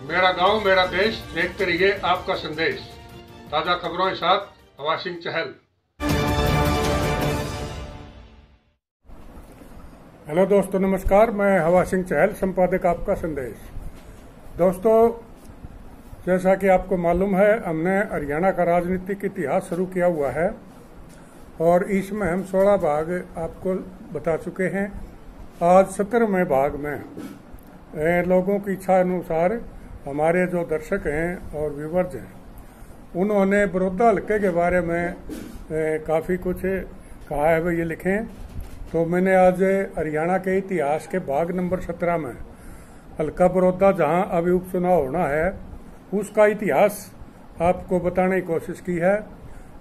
मेरा गांव मेरा देश, देखते रहिए आपका संदेश। ताजा खबरों के साथ हवा सिंह चहल। हेलो दोस्तों, नमस्कार। मैं हवा सिंह चहल, संपादक आपका संदेश। दोस्तों, जैसा कि आपको मालूम है, हमने हरियाणा का राजनीतिक इतिहास शुरू किया हुआ है और इसमें हम 16 भाग आपको बता चुके हैं। आज 17वें भाग में लोगों की इच्छा अनुसार हमारे जो दर्शक हैं और व्यूवर्स हैं, उन्होंने बड़ौदा हल्के के बारे में काफ़ी कुछ कहा है, वह ये लिखें। तो मैंने आज हरियाणा के इतिहास के भाग नंबर 17 में हल्का बड़ौदा, जहां अभी उपचुनाव होना है, उसका इतिहास आपको बताने की कोशिश की है।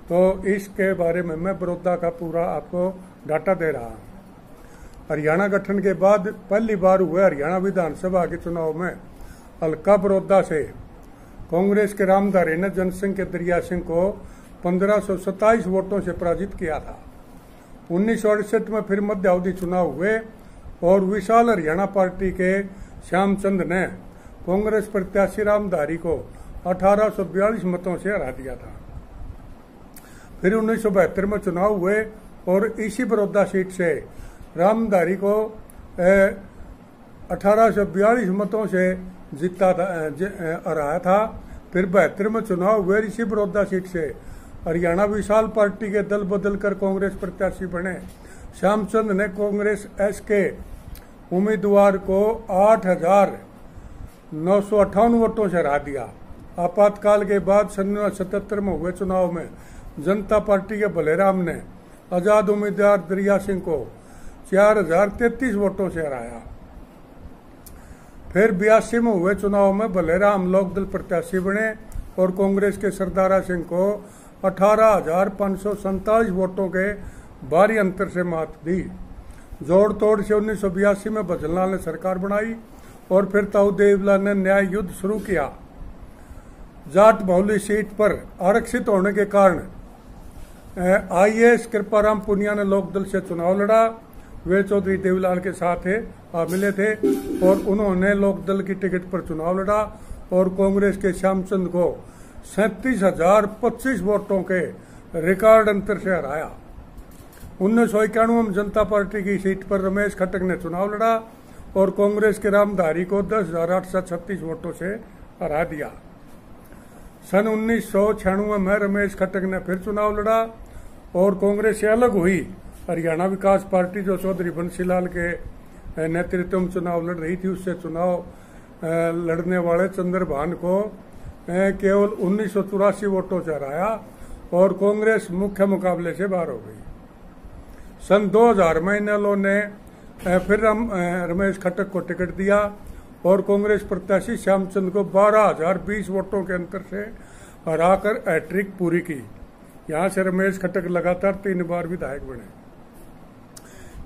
तो इसके बारे में मैं बड़ौदा का पूरा आपको डाटा दे रहा हूँ। हरियाणा गठन के बाद पहली बार हुए हरियाणा विधानसभा के चुनाव में हल्का बड़ौदा से कांग्रेस के रामधारी ने जनसंघ के दरिया सिंह को 1527 वोटों से पराजित किया था। 1968 में फिर मध्यावधि चुनाव हुए और विशाल हरियाणा पार्टी के श्यामचंद ने कांग्रेस प्रत्याशी रामधारी को 1842 मतों से हरा दिया था। फिर 1972 में चुनाव हुए और इसी बड़ौदा सीट से रामधारी को 1842 मतों से जीता था, हराया था। फिर 72 में चुनाव हुए, इसी बड़ौदा सीट से हरियाणा विशाल पार्टी के दल बदल कर कांग्रेस प्रत्याशी बने। श्यामचंद ने कांग्रेस एस के उम्मीदवार को 8,958 वोटों से हरा दिया। आपातकाल के बाद 1977 में हुए चुनाव में जनता पार्टी के भलेराम ने आजाद उम्मीदवार दरिया सिंह को 4,033 वोटों से हराया। फिर 82 में हुए चुनाव में भलेराम लोकदल प्रत्याशी बने और कांग्रेस के सरदारा सिंह को 18,547 वोटों के भारी अंतर से मात दी। जोड़ तोड़ से 1982 में भजनलाल ने सरकार बनाई और फिर ताऊ देवीलाल ने न्याय युद्ध शुरू किया। जाट बहुली सीट पर आरक्षित होने के कारण IAS कृपाराम पुनिया ने लोकदल से चुनाव लड़ा। वे चौधरी देवीलाल के साथ मिले थे और उन्होंने लोकदल की टिकट पर चुनाव लड़ा और कांग्रेस के श्यामचंद को 37,025 वोटों के रिकॉर्ड अंतर से हराया। 1991 में जनता पार्टी की सीट पर रमेश खटक ने चुनाव लड़ा और कांग्रेस के रामधारी को 10,836 वोटों से हरा दिया। सन 1996 में रमेश खटक ने फिर चुनाव लड़ा और कांग्रेस से अलग हुई हरियाणा विकास पार्टी, जो चौधरी बंसीलाल के नेतृत्व में चुनाव लड़ रही थी, उससे चुनाव लड़ने वाले चंद्रभान को केवल 1984 वोटों से हराया और कांग्रेस मुख्य मुकाबले से बाहर हो गई। सन 2000 में इनेलो ने फिर रमेश खटक को टिकट दिया और कांग्रेस प्रत्याशी श्यामचंद को 12,020 वोटों के अंतर से हराकर हैट्रिक पूरी की। यहां से रमेश खटक लगातार 3 बार विधायक बने।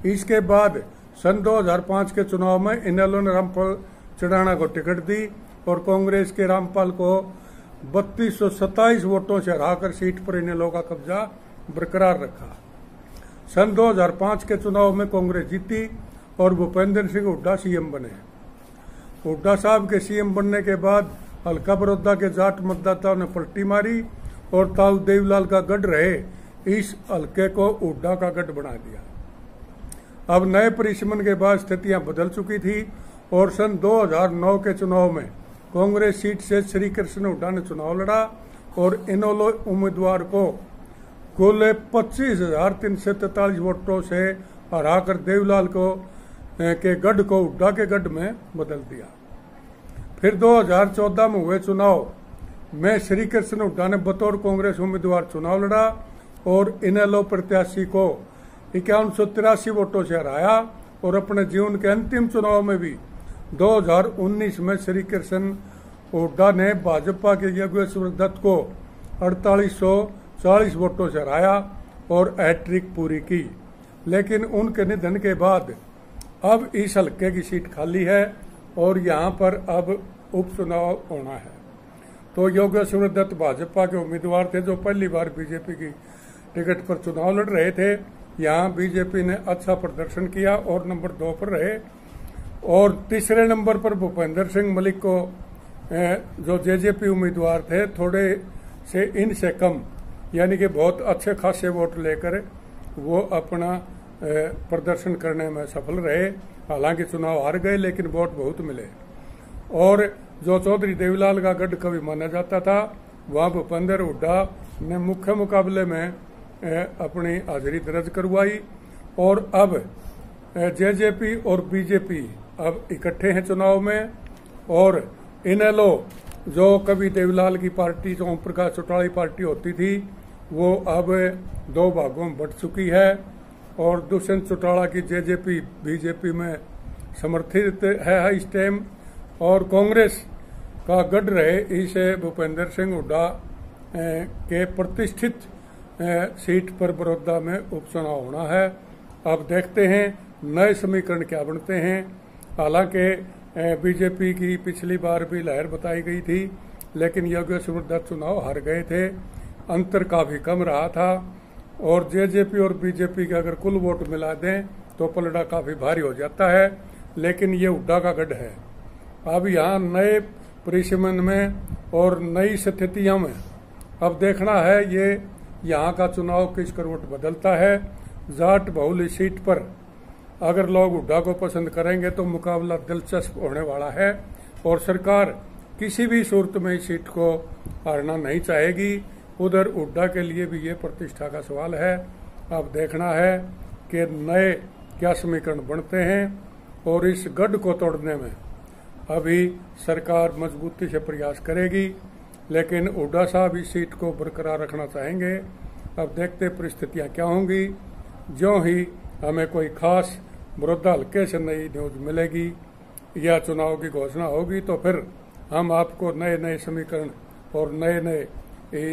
इसके बाद सन 2005 के चुनाव में इनेलो ने रामपाल चढ़ाना को टिकट दी और कांग्रेस के रामपाल को 3227 वोटों से हराकर सीट पर इनेलो का कब्जा बरकरार रखा। सन 2005 के चुनाव में कांग्रेस जीती और भूपेंद्र सिंह हुड्डा सीएम बने। हुड्डा साहब के सीएम बनने के बाद हल्का बड़ौदा के जाट मतदाताओं ने पलटी मारी और ताऊ देवीलाल का गढ़ रहे इस हल्के को हुड्डा का गढ़ बना दिया। अब नए परिसीमन के बाद स्थितियां बदल चुकी थी और सन 2009 के चुनाव में कांग्रेस सीट से श्री कृष्ण हुड्डा ने चुनाव लड़ा और इनेलो उम्मीदवार को कुल 25,343 वोटों से हराकर देवीलाल को के गढ़ को हुड्डा के गढ़ में बदल दिया। फिर 2014 में हुए चुनाव में श्री कृष्ण हुड्डा ने बतौर कांग्रेस उम्मीदवार चुनाव लड़ा और इनेलो प्रत्याशी को 5183 वोटों से हराया और अपने जीवन के अंतिम चुनाव में भी 2019 में श्री कृष्ण हुड्डा ने भाजपा के योगेश्वर दत्त को 4840 वोटों से हराया और हैट्रिक पूरी की। लेकिन उनके निधन के बाद अब इस हल्के की सीट खाली है और यहां पर अब उपचुनाव होना है। तो योगेश्वर दत्त भाजपा के उम्मीदवार थे जो पहली बार बीजेपी की टिकट पर चुनाव लड़ रहे थे। यहाँ बीजेपी ने अच्छा प्रदर्शन किया और नंबर 2 पर रहे और तीसरे नंबर पर भूपेंद्र सिंह मलिक को जो जेजेपी उम्मीदवार थे थोड़े से इनसे कम यानी कि बहुत अच्छे खासे वोट लेकर वो अपना प्रदर्शन करने में सफल रहे। हालांकि चुनाव हार गए लेकिन वोट बहुत मिले। और जो चौधरी देवीलाल का गढ़ कवि माना जाता था वहां भूपेंद्र हुड्डा ने मुख्य मुकाबले में अपनी हाजिरी दर्ज करवाई। और अब जेजेपी और बीजेपी अब इकट्ठे हैं चुनाव में। और इनेलो जो कभी देवीलाल की पार्टी जो ओम प्रकाश चौटाला पार्टी होती थी वो अब दो भागों में बंट चुकी है। और दुष्यंत चौटाला की जेजेपी बीजेपी में समर्थित है इस टाइम। और कांग्रेस का गढ़ रहे इस भूपेंद्र सिंह हुड्डा के प्रतिष्ठित सीट पर बड़ौदा में उपचुनाव होना है। अब देखते हैं नए समीकरण क्या बनते हैं। हालांकि बीजेपी की पिछली बार भी लहर बताई गई थी लेकिन योगेश्वर दत्त चुनाव हार गए थे, अंतर काफी कम रहा था। और जेजेपी और बीजेपी के अगर कुल वोट मिला दें तो पलड़ा काफी भारी हो जाता है। लेकिन ये हुड्डा का गढ़ है। अब यहाँ नए परिसीमन में और नई स्थितियों में अब देखना है ये यहाँ का चुनाव किस करवट बदलता है। जाट बहुल सीट पर अगर लोग हुड्डा को पसंद करेंगे तो मुकाबला दिलचस्प होने वाला है। और सरकार किसी भी सूरत में इस सीट को हारना नहीं चाहेगी। उधर हुड्डा के लिए भी ये प्रतिष्ठा का सवाल है। अब देखना है कि नए क्या समीकरण बनते हैं। और इस गढ़ को तोड़ने में अभी सरकार मजबूती से प्रयास करेगी लेकिन हुड्डा साहब इस सीट को बरकरार रखना चाहेंगे। अब देखते परिस्थितियां क्या होंगी। ज्यों ही हमें कोई खास बड़ौदा हल्के से नई न्यूज मिलेगी या चुनाव की घोषणा होगी तो फिर हम आपको नए नए समीकरण और नए नए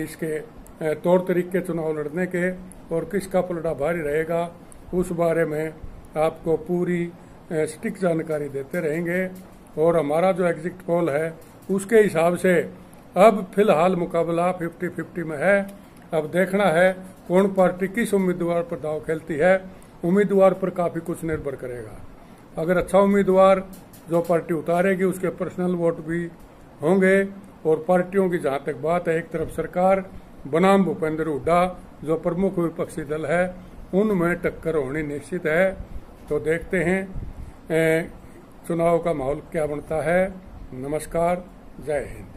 इसके तौर तरीके चुनाव लड़ने के और किसका पलड़ा भारी रहेगा उस बारे में आपको पूरी सटीक जानकारी देते रहेंगे। और हमारा जो एग्जिट पोल है उसके हिसाब से अब फिलहाल मुकाबला 50-50 में है। अब देखना है कौन पार्टी किस उम्मीदवार पर दाव खेलती है। उम्मीदवार पर काफी कुछ निर्भर करेगा। अगर अच्छा उम्मीदवार जो पार्टी उतारेगी उसके पर्सनल वोट भी होंगे। और पार्टियों की जहां तक बात है एक तरफ सरकार बनाम भूपेंद्र हुड्डा जो प्रमुख विपक्षी दल है उनमें टक्कर होनी निश्चित है। तो देखते हैं चुनाव का माहौल क्या बनता है। नमस्कार, जय हिंद।